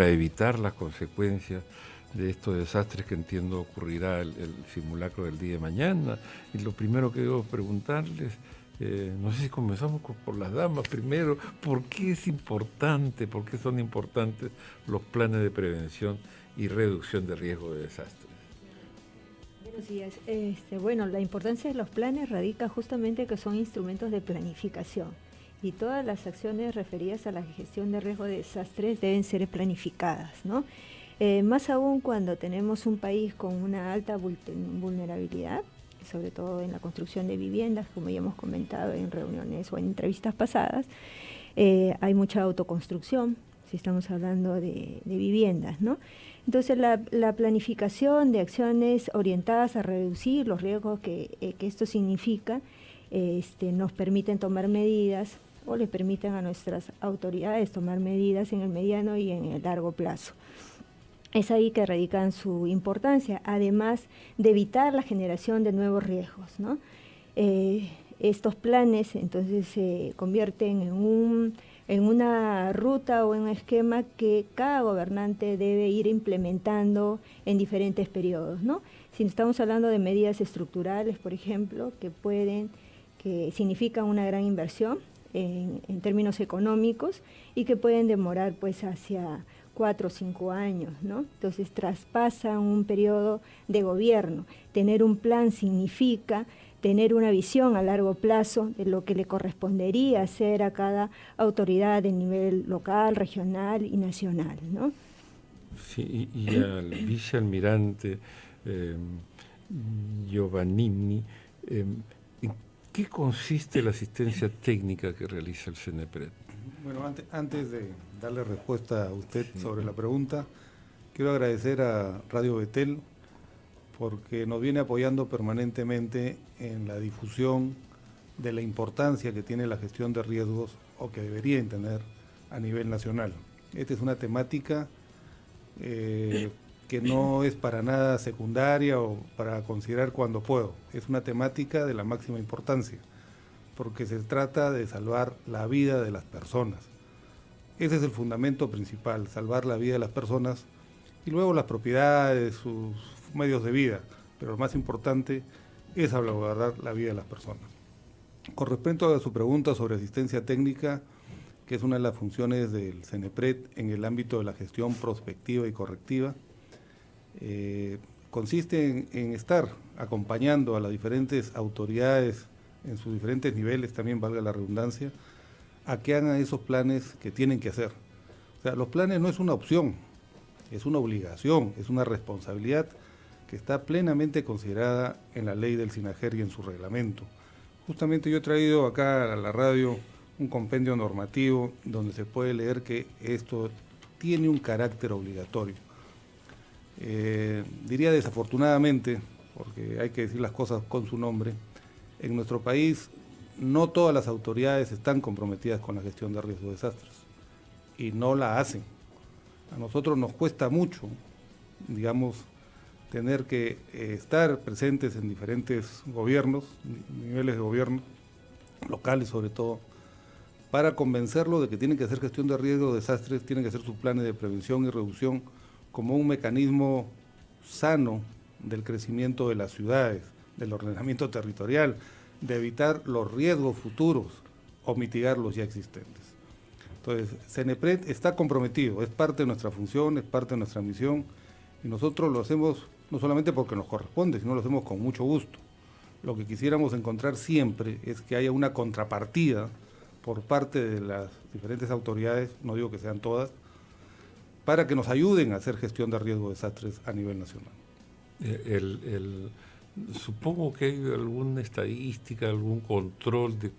para evitar las consecuencias de estos desastres que entiendo ocurrirá el simulacro del día de mañana. Y lo primero que debo preguntarles, no sé si comenzamos por las damas primero, ¿por qué es importante, por qué son importantes los planes de prevención y reducción de riesgo de desastres? Buenos días. Bueno, la importancia de los planes radica justamente que son instrumentos de planificación y todas las acciones referidas a la gestión de riesgo de desastres deben ser planificadas, ¿no? Más aún cuando tenemos un país con una alta vulnerabilidad, sobre todo en la construcción de viviendas, como ya hemos comentado en reuniones o en entrevistas pasadas, hay mucha autoconstrucción, si estamos hablando de viviendas, ¿no? Entonces la planificación de acciones orientadas a reducir los riesgos que esto significa nos permiten tomar medidas o le permiten a nuestras autoridades tomar medidas en el mediano y en el largo plazo. Es ahí que radican su importancia, además de evitar la generación de nuevos riesgos, ¿no? Estos planes entonces se convierten en una ruta o en un esquema que cada gobernante debe ir implementando en diferentes periodos, ¿no? Si estamos hablando de medidas estructurales, por ejemplo, que significan una gran inversión en términos económicos y que pueden demorar pues hacia 4 o 5 años, ¿no? Entonces traspasan un periodo de gobierno. Tener un plan significa tener una visión a largo plazo de lo que le correspondería hacer a cada autoridad de nivel local, regional y nacional, ¿no? Sí, y al vicealmirante Giovannini, ¿en qué consiste la asistencia técnica que realiza el CENEPRED? Bueno, antes de darle respuesta a usted sobre la pregunta, quiero agradecer a Radio Betel porque nos viene apoyando permanentemente en la difusión de la importancia que tiene la gestión de riesgos o que debería tener a nivel nacional. Esta es una temática que no es para nada secundaria o para considerar cuando puedo. Es una temática de la máxima importancia, porque se trata de salvar la vida de las personas. Ese es el fundamento principal, salvar la vida de las personas y luego las propiedades, sus medios de vida, pero lo más importante es salvaguardar la vida de las personas. Con respecto a su pregunta sobre asistencia técnica, que es una de las funciones del CENEPRED en el ámbito de la gestión prospectiva y correctiva, consiste en estar acompañando a las diferentes autoridades en sus diferentes niveles, también valga la redundancia, a que hagan esos planes que tienen que hacer. O sea, los planes no es una opción, es una obligación, es una responsabilidad que está plenamente considerada en la ley del SINAGER y en su reglamento. Justamente yo he traído acá a la radio un compendio normativo donde se puede leer que esto tiene un carácter obligatorio. Diría desafortunadamente, porque hay que decir las cosas con su nombre, en nuestro país no todas las autoridades están comprometidas con la gestión de riesgos de desastres y no la hacen. A nosotros nos cuesta mucho, digamos, tener que estar presentes en diferentes gobiernos, niveles de gobierno, locales sobre todo, para convencerlo de que tienen que hacer gestión de riesgos de desastres, tienen que hacer sus planes de prevención y reducción como un mecanismo sano del crecimiento de las ciudades, del ordenamiento territorial, de evitar los riesgos futuros o mitigar los ya existentes. Entonces, CENEPRED está comprometido, es parte de nuestra función, es parte de nuestra misión, y nosotros lo hacemos no solamente porque nos corresponde, sino lo hacemos con mucho gusto. Lo que quisiéramos encontrar siempre es que haya una contrapartida por parte de las diferentes autoridades, no digo que sean todas, para que nos ayuden a hacer gestión de riesgo de desastres a nivel nacional. Supongo que hay alguna estadística, algún control de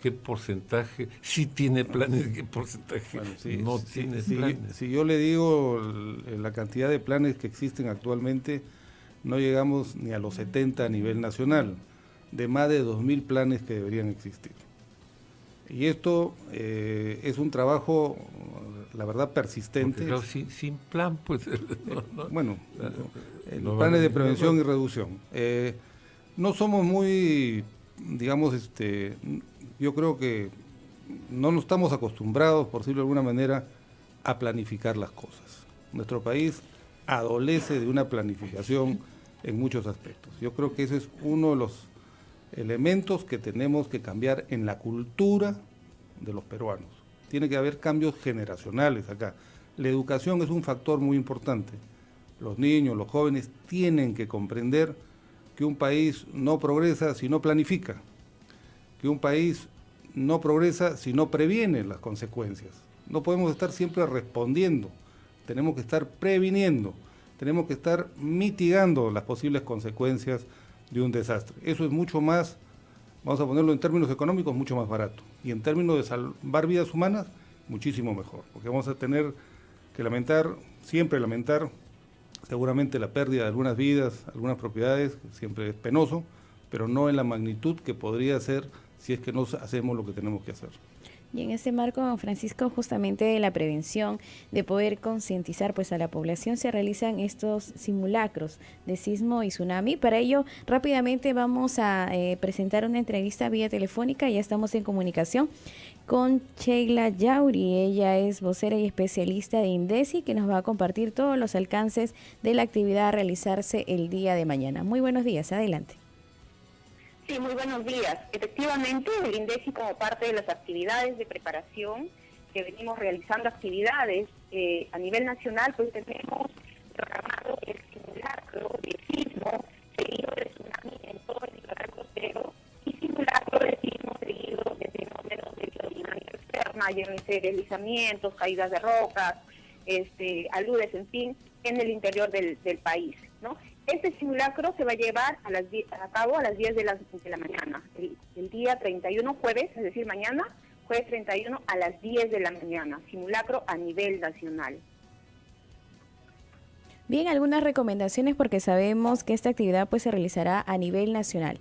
qué porcentaje sí tiene planes, qué porcentaje no tiene planes. Si yo le digo la cantidad de planes que existen actualmente, no llegamos ni a los 70 a nivel nacional, de más de 2.000 planes que deberían existir. Y esto es un trabajo, la verdad, persistente. Porque, claro, sin plan, pues... Bueno, los planes de prevención y reducción. No somos muy, digamos, yo creo que no nos estamos acostumbrados, por decirlo de alguna manera, a planificar las cosas. Nuestro país adolece de una planificación en muchos aspectos. Yo creo que ese es uno de los elementos que tenemos que cambiar en la cultura de los peruanos. Tiene que haber cambios generacionales acá. La educación es un factor muy importante. Los niños, los jóvenes tienen que comprender que un país no progresa si no planifica, que un país no progresa si no previene las consecuencias. No podemos estar siempre respondiendo, tenemos que estar previniendo, tenemos que estar mitigando las posibles consecuencias de un desastre. Eso es mucho más, vamos a ponerlo en términos económicos, mucho más barato. Y en términos de salvar vidas humanas, muchísimo mejor, porque vamos a tener que siempre lamentar, seguramente la pérdida de algunas vidas, algunas propiedades, siempre es penoso, pero no en la magnitud que podría ser si es que no hacemos lo que tenemos que hacer. Y en ese marco, don Francisco, justamente de la prevención, de poder concientizar pues a la población, se realizan estos simulacros de sismo y tsunami. Para ello, rápidamente vamos a presentar una entrevista vía telefónica. Ya estamos en comunicación con Sheila Yauri. Ella es vocera y especialista de INDECI, que nos va a compartir todos los alcances de la actividad a realizarse el día de mañana. Muy buenos días, adelante. Sí, muy buenos días. Efectivamente, el INDECI, como parte de las actividades de preparación que venimos realizando actividades a nivel nacional, pues tenemos programado el simulacro de sismo seguido de tsunami en todo el litoral costero y simulacro de sismo seguido de fenómenos de biodinámica externa, llámese deslizamientos, caídas de rocas, aludes, en fin, en el interior del país, ¿no? Este simulacro se va a llevar a cabo a las 10 de la mañana, el día 31, jueves, es decir, mañana, jueves 31 a las 10 de la mañana, simulacro a nivel nacional. Bien, algunas recomendaciones porque sabemos que esta actividad pues se realizará a nivel nacional.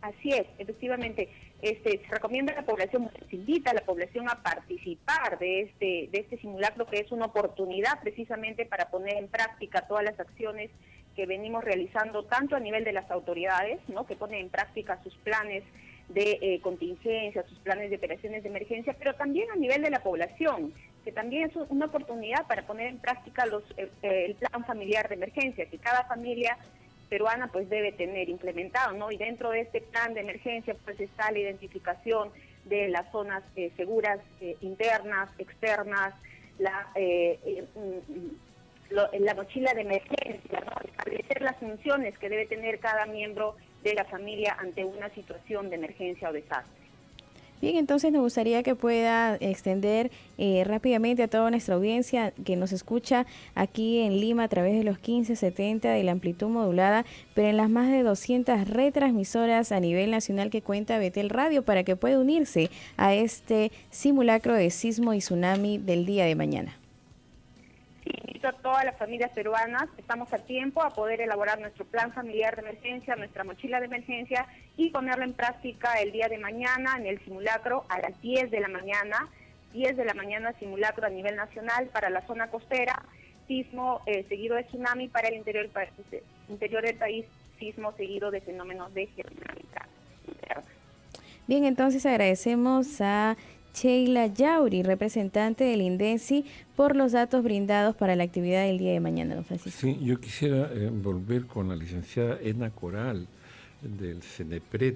Así es, efectivamente. Se recomienda a la población, se invita a la población a participar de este simulacro, que es una oportunidad precisamente para poner en práctica todas las acciones que venimos realizando, tanto a nivel de las autoridades, ¿no?, que ponen en práctica sus planes de contingencia, sus planes de operaciones de emergencia, pero también a nivel de la población, que también es una oportunidad para poner en práctica el plan familiar de emergencia, que cada familia peruana pues debe tener implementado, ¿no? Y dentro de este plan de emergencia pues está la identificación de las zonas seguras internas, externas, la mochila de emergencia, ¿no? Establecer las funciones que debe tener cada miembro de la familia ante una situación de emergencia o desastre. Bien, entonces nos gustaría que pueda extender rápidamente a toda nuestra audiencia que nos escucha aquí en Lima a través de los 1570 de la amplitud modulada, pero en las más de 200 retransmisoras a nivel nacional que cuenta Betel Radio, para que pueda unirse a este simulacro de sismo y tsunami del día de mañana. Sí, invito a todas las familias peruanas, estamos a tiempo a poder elaborar nuestro plan familiar de emergencia, nuestra mochila de emergencia y ponerlo en práctica el día de mañana en el simulacro a las 10 de la mañana, simulacro a nivel nacional para la zona costera, sismo seguido de tsunami para el interior del país, sismo seguido de fenómenos de geodinámica interna. Bien, entonces agradecemos a Sheila Yauri, representante del INDECI, por los datos brindados para la actividad del día de mañana, don Francisco. Sí, yo quisiera volver con la licenciada Ena Coral del CENEPRED,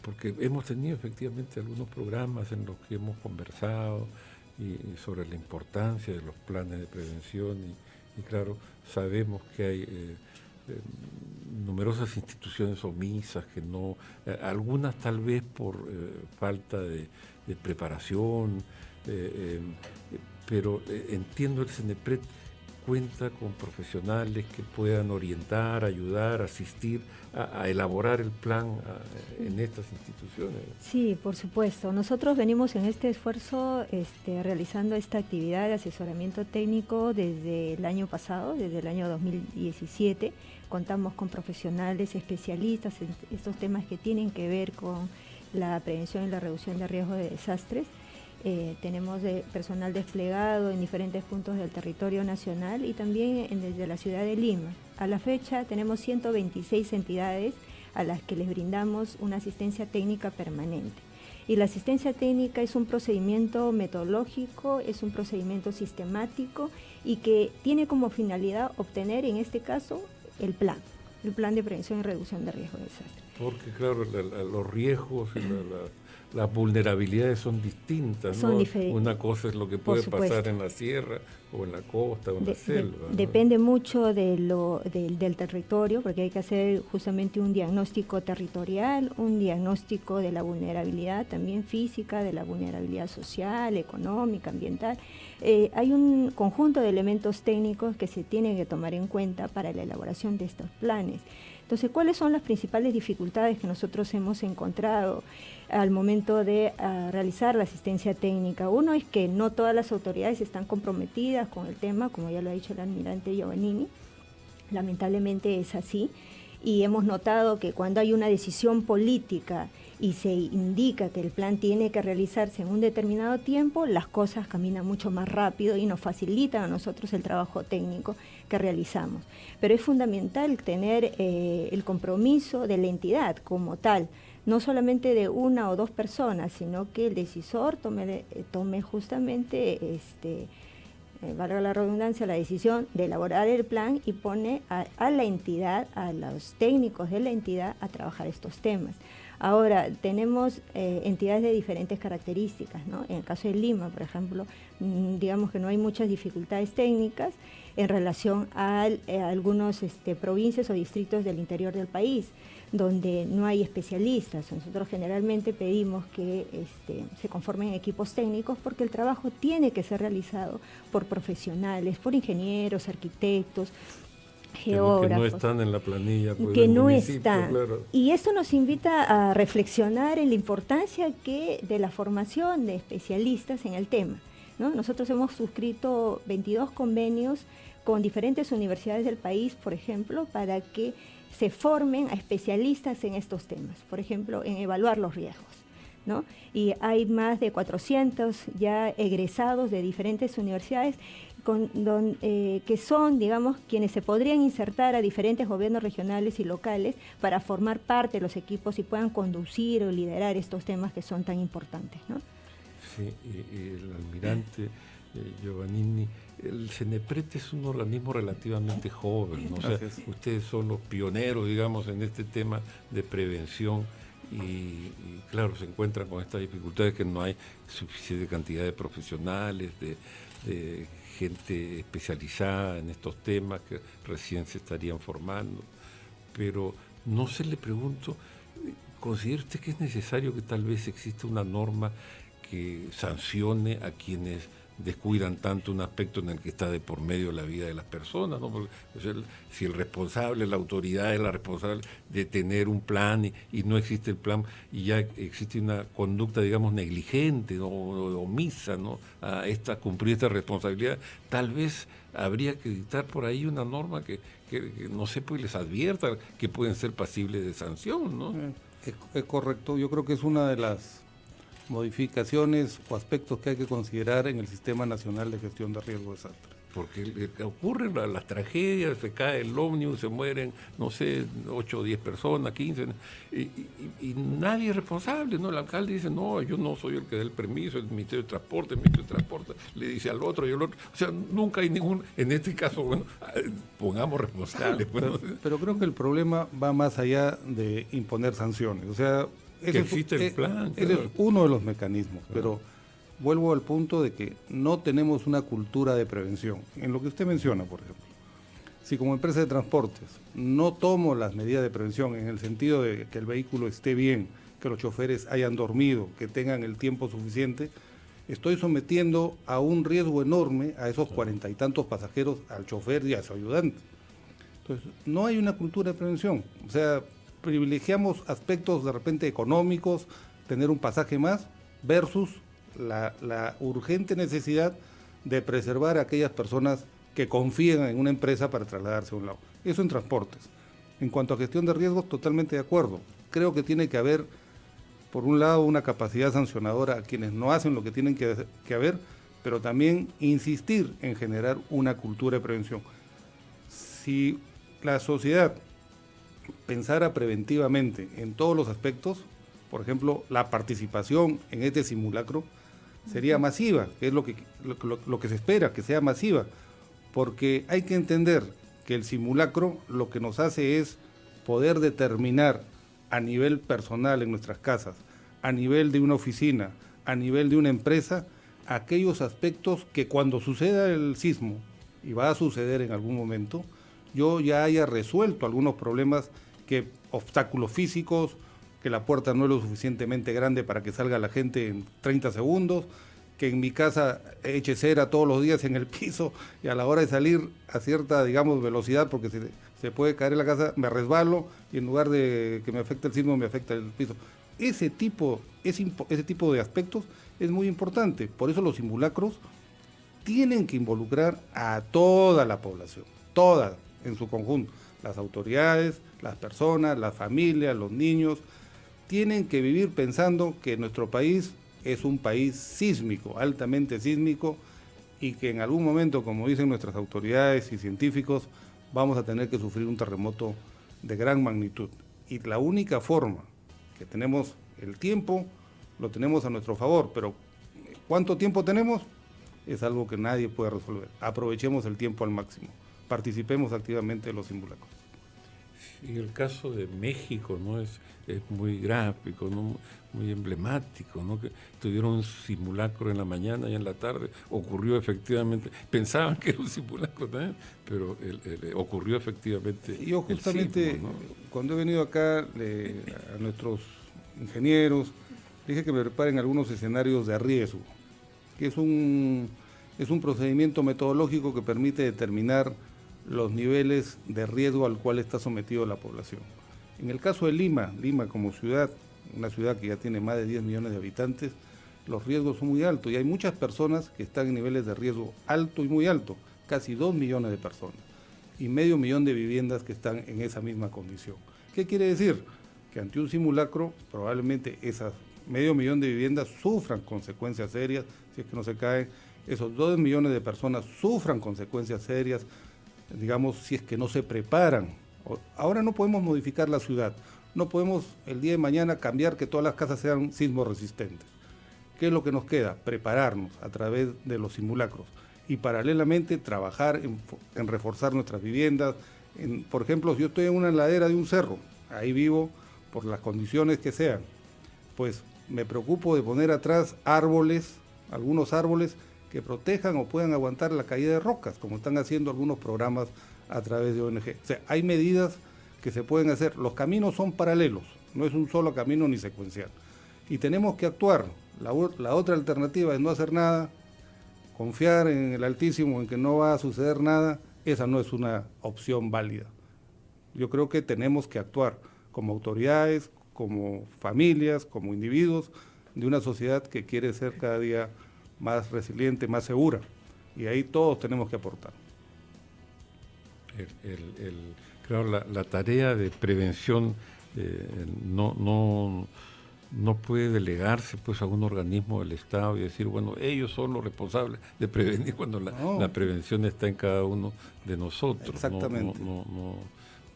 porque hemos tenido efectivamente algunos programas en los que hemos conversado sobre la importancia de los planes de prevención y claro, sabemos que hay numerosas instituciones omisas que no, algunas tal vez por falta de preparación, pero entiendo el CENEPRED cuenta con profesionales que puedan orientar, ayudar, asistir a elaborar el plan en estas instituciones. Sí, por supuesto. Nosotros venimos en este esfuerzo realizando esta actividad de asesoramiento técnico desde el año pasado, desde el año 2017. Contamos con profesionales especialistas en estos temas que tienen que ver con la prevención y la reducción de riesgos de desastres. Tenemos personal desplegado en diferentes puntos del territorio nacional y también desde la ciudad de Lima. A la fecha tenemos 126 entidades a las que les brindamos una asistencia técnica permanente. Y la asistencia técnica es un procedimiento metodológico, es un procedimiento sistemático y que tiene como finalidad obtener, en este caso, el plan de prevención y reducción de riesgo de desastre. Porque claro, los riesgos y las vulnerabilidades son distintas, ¿no? Son diferentes. Una cosa es lo que puede pasar en la sierra o en la costa o en la selva, ¿no? Depende mucho del territorio, porque hay que hacer justamente un diagnóstico territorial, un diagnóstico de la vulnerabilidad también física, de la vulnerabilidad social, económica, ambiental. Hay un conjunto de elementos técnicos que se tienen que tomar en cuenta para la elaboración de estos planes. Entonces, ¿cuáles son las principales dificultades que nosotros hemos encontrado al momento de realizar la asistencia técnica? Uno es que no todas las autoridades están comprometidas con el tema, como ya lo ha dicho el almirante Giovannini. Lamentablemente es así. Y hemos notado que cuando hay una decisión política y se indica que el plan tiene que realizarse en un determinado tiempo, las cosas caminan mucho más rápido y nos facilitan a nosotros el trabajo técnico que realizamos. Pero es fundamental tener el compromiso de la entidad como tal, no solamente de una o dos personas, sino que el decisor tome justamente, valga la redundancia, la decisión de elaborar el plan y pone a la entidad, a los técnicos de la entidad a trabajar estos temas. Ahora, tenemos entidades de diferentes características, ¿no? En el caso de Lima, por ejemplo, digamos que no hay muchas dificultades técnicas en relación a algunas provincias o distritos del interior del país, donde no hay especialistas. Nosotros generalmente pedimos que se conformen equipos técnicos porque el trabajo tiene que ser realizado por profesionales, por ingenieros, arquitectos, geógrafos. Que no están en la planilla. Pues, que no están. Claro. Y esto nos invita a reflexionar en la importancia de la formación de especialistas en el tema, ¿no? Nosotros hemos suscrito 22 convenios con diferentes universidades del país, por ejemplo, para que se formen a especialistas en estos temas, por ejemplo, en evaluar los riesgos, ¿no? Y hay más de 400 ya egresados de diferentes universidades que son, digamos, quienes se podrían insertar a diferentes gobiernos regionales y locales para formar parte de los equipos y puedan conducir o liderar estos temas que son tan importantes, ¿no? Sí, y el almirante Giovannini, el CENEPRED es un organismo relativamente joven, ¿no? O sea, ustedes son los pioneros, digamos, en este tema de prevención y claro, se encuentran con estas dificultades que no hay suficiente cantidad de profesionales, de gente especializada en estos temas que recién se estarían formando, pero no se le pregunto, ¿considera usted que es necesario que tal vez exista una norma que sancione a quienes descuidan tanto un aspecto en el que está de por medio la vida de las personas, ¿no? Porque, o sea, si el responsable, la autoridad es la responsable de tener un plan y no existe el plan y ya existe una conducta, digamos, negligente, ¿no? o omisa, ¿no? A cumplir esta responsabilidad, tal vez habría que dictar por ahí una norma que no sé, pues les advierta que pueden ser pasibles de sanción, ¿no? Es correcto, yo creo que es una de las modificaciones o aspectos que hay que considerar en el Sistema Nacional de Gestión de Riesgo de Desastre. Porque ocurren las tragedias, se cae el ómnibus, se mueren, no sé, 8 o 10 personas, 15, y nadie es responsable, ¿no? El alcalde dice, no, yo no soy el que da el permiso, el Ministerio de Transporte, le dice al otro y al otro. O sea, nunca hay ningún, en este caso, bueno, pongamos responsables. Pero creo que el problema va más allá de imponer sanciones, o sea, que existe el plan. Ese es uno de los mecanismos, pero vuelvo al punto de que no tenemos una cultura de prevención. En lo que usted menciona, por ejemplo, si como empresa de transportes no tomo las medidas de prevención en el sentido de que el vehículo esté bien, que los choferes hayan dormido, que tengan el tiempo suficiente, estoy sometiendo a un riesgo enorme a esos 40 y tantos pasajeros, al chofer y a su ayudante. Entonces, no hay una cultura de prevención. O sea, privilegiamos aspectos de repente económicos, tener un pasaje más, versus la urgente necesidad de preservar a aquellas personas que confían en una empresa para trasladarse a un lado. Eso en transportes. En cuanto a gestión de riesgos, totalmente de acuerdo. Creo que tiene que haber, por un lado, una capacidad sancionadora a quienes no hacen lo que tienen que haber, pero también insistir en generar una cultura de prevención. Si la sociedad pensara preventivamente en todos los aspectos, por ejemplo, la participación en este simulacro sería masiva, que es lo que se espera, que sea masiva, porque hay que entender que el simulacro lo que nos hace es poder determinar a nivel personal en nuestras casas, a nivel de una oficina, a nivel de una empresa, aquellos aspectos que cuando suceda el sismo, y va a suceder en algún momento, yo ya haya resuelto algunos problemas, obstáculos físicos, que la puerta no es lo suficientemente grande para que salga la gente en 30 segundos, que en mi casa eche cera todos los días en el piso y a la hora de salir a cierta, digamos, velocidad, porque se puede caer en la casa, me resbalo y en lugar de que me afecte el sismo, me afecta el piso. Ese tipo de aspectos es muy importante. Por eso los simulacros tienen que involucrar a toda la población, toda en su conjunto. Las autoridades, las personas, las familias, los niños, tienen que vivir pensando que nuestro país es un país sísmico, altamente sísmico, y que en algún momento, como dicen nuestras autoridades y científicos, vamos a tener que sufrir un terremoto de gran magnitud. Y la única forma que tenemos, el tiempo, lo tenemos a nuestro favor, pero ¿cuánto tiempo tenemos? Es algo que nadie puede resolver. Aprovechemos el tiempo al máximo, participemos activamente en los simulacros. Y el caso de México, ¿no? Es muy gráfico, ¿no? Muy emblemático, ¿no? Que tuvieron un simulacro en la mañana y en la tarde, ocurrió efectivamente, pensaban que era un simulacro también, pero ocurrió efectivamente. Yo justamente, sismo, ¿no? cuando he venido acá a nuestros ingenieros, dije que me preparen algunos escenarios de riesgo, que es un procedimiento metodológico que permite determinar los niveles de riesgo al cual está sometido la población. En el caso de Lima como ciudad, una ciudad que ya tiene más de 10 millones de habitantes, los riesgos son muy altos y hay muchas personas que están en niveles de riesgo alto y muy alto, casi 2 millones de personas, y medio millón de viviendas que están en esa misma condición. ¿Qué quiere decir? Que ante un simulacro probablemente esas medio millón de viviendas sufran consecuencias serias, si es que no se caen, esos 2 millones de personas sufran consecuencias serias, digamos, si es que no se preparan. Ahora no podemos modificar la ciudad, no podemos el día de mañana cambiar que todas las casas sean sismo resistentes. ¿Qué es lo que nos queda? Prepararnos a través de los simulacros y paralelamente trabajar en reforzar nuestras viviendas. Por ejemplo, si yo estoy en una ladera de un cerro, ahí vivo por las condiciones que sean, pues me preocupo de poner atrás árboles, algunos árboles que protejan o puedan aguantar la caída de rocas, como están haciendo algunos programas a través de ONG. O sea, hay medidas que se pueden hacer. Los caminos son paralelos, no es un solo camino ni secuencial. Y tenemos que actuar. La otra alternativa es no hacer nada, confiar en el Altísimo, en que no va a suceder nada. Esa no es una opción válida. Yo creo que tenemos que actuar como autoridades, como familias, como individuos de una sociedad que quiere ser cada día más resiliente, más segura, y ahí todos tenemos que aportar. Claro, la tarea de prevención no puede delegarse pues a un organismo del Estado y decir, bueno, ellos son los responsables de prevenir cuando la prevención está en cada uno de nosotros. Exactamente.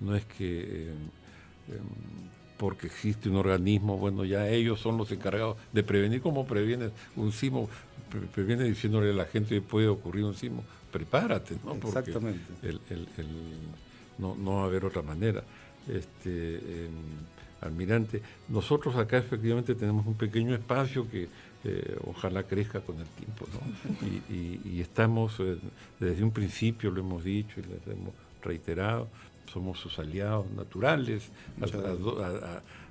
No es que porque existe un organismo, bueno, ya ellos son los encargados de prevenir. ¿Cómo previene un sismo? Previene diciéndole a la gente que puede ocurrir un sismo, prepárate, ¿no? Porque exactamente. No va a haber otra manera. Almirante, nosotros acá efectivamente tenemos un pequeño espacio que ojalá crezca con el tiempo, ¿no? y estamos, desde un principio lo hemos dicho y les hemos reiterado, somos sus aliados naturales,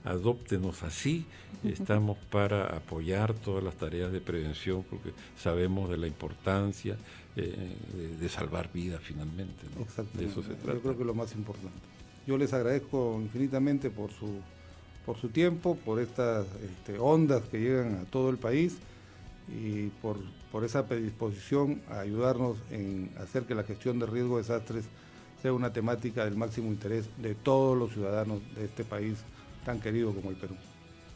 adóptenos así, estamos para apoyar todas las tareas de prevención porque sabemos de la importancia de salvar vidas finalmente, ¿no? Exactamente. De eso se trata. Yo creo que es lo más importante. Yo les agradezco infinitamente por su tiempo, por estas ondas que llegan a todo el país y por esa predisposición a ayudarnos en hacer que la gestión de riesgo de desastres sea una temática del máximo interés de todos los ciudadanos de este país tan querido como el Perú.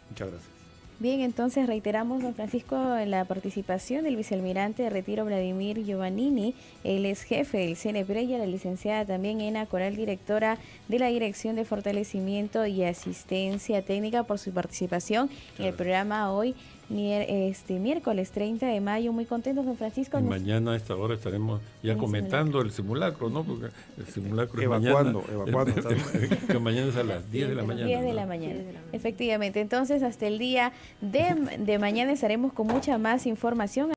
Muchas gracias. Bien, entonces reiteramos, don Francisco, la participación del vicealmirante de retiro Vladimir Giovannini. Él es jefe del CNPR, y a la licenciada también Ena Coral, directora de la Dirección de Fortalecimiento y Asistencia Técnica, por su participación en el programa hoy, miércoles 30 de mayo. Muy contentos, don Francisco. Y mañana a esta hora estaremos ya comentando el simulacro, ¿no? Porque el simulacro evacuando, que mañana es a las 10 de la mañana. 10 de la mañana, efectivamente. Entonces, hasta el día de mañana estaremos con mucha más información.